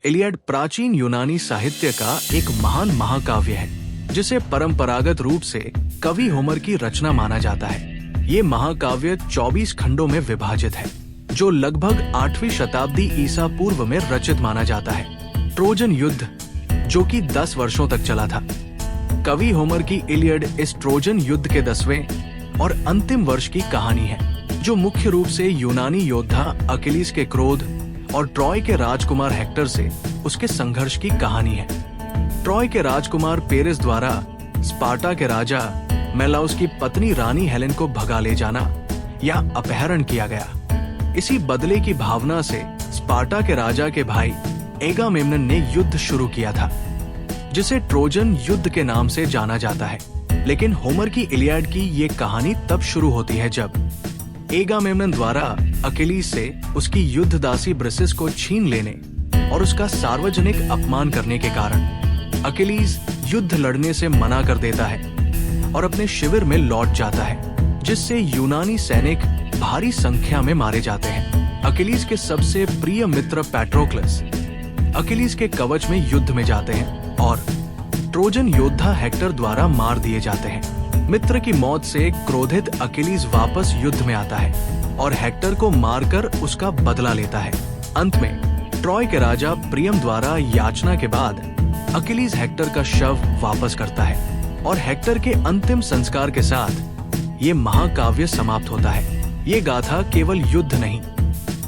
Iliad प्राचीन यूनानी साहित्य का एक महान महाकाव्य है जिसे परंपरागत रूप से कवि होमर की रचना माना जाता है। ये महाकाव्य 24 खंडों में विभाजित है जो लगभग 8वीं शताब्दी ईसा पूर्व में रचित माना जाता है। ट्रोजन युद्ध जो कि 10 वर्षों तक चला था। कवि होमर की इलियड इस ट्रोजन युद्ध के 10वें और अंतिम वर्ष की कहानी है जो मुख्य रूप से यूनानी योद्धा अकिलीस के क्रोध और ट्रॉय के राजकुमार हेक्टर से उसके संघर्ष की कहानी है। ट्रॉय के राजकुमार पेरिस द्वारा स्पार्टा के राजा मेलाउस की पत्नी रानी हेलेन को भगा ले जाना या अपहरण किया गया। इसी बदले की भावना से स्पार्टा के राजा के भाई एगामेम्नन ने युद्ध शुरू किया था जिसे ट्रोजन युद्ध के नाम से जाना जाता है। लेकिन होमर की इलियड की ये कहानी तब शुरू होती है जब एगामेम्नन द्वारा अकिलीस से उसकी युद्धदासी ब्रिसिस को छीन लेने और उसका सार्वजनिक अपमान करने के कारण अकिलीस युद्ध लड़ने से मना कर देता है और अपने शिविर में लौट जाता है, जिससे यूनानी सैनिक भारी संख्या में मारे जाते हैं। अकिलीस के सबसे प्रिय मित्र पैट्रोक्लस अकिलीस के कवच में युद्ध में जाते हैं और ट्रोजन योद्धा हेक्टर द्वारा मार दिए जाते हैं। मित्र की मौत से क्रोधित अकिलीस वापस युद्ध में आता है और हेक्टर को मारकर उसका बदला लेता है। अंत में ट्रॉय के राजा प्रियम द्वारा याचना के बाद अकिलीस हेक्टर का शव वापस करता है और हेक्टर के अंतिम संस्कार के साथ ये महाकाव्य समाप्त होता है। ये गाथा केवल युद्ध नहीं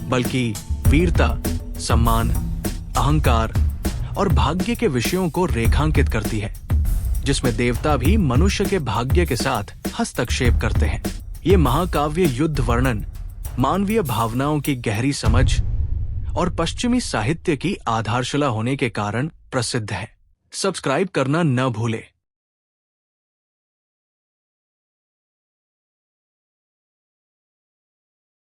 बल्कि वीरता, सम्मान, अहंकार और भाग्य के विषयों को रेखांकित करती है, जिसमें देवता भी मनुष्य के भाग्य के साथ हस्तक्षेप करते हैं। ये महाकाव्य युद्ध वर्णन मानवीय भावनाओं की गहरी समझ और पश्चिमी साहित्य की आधारशिला होने के कारण प्रसिद्ध है। सब्सक्राइब करना न भूलें।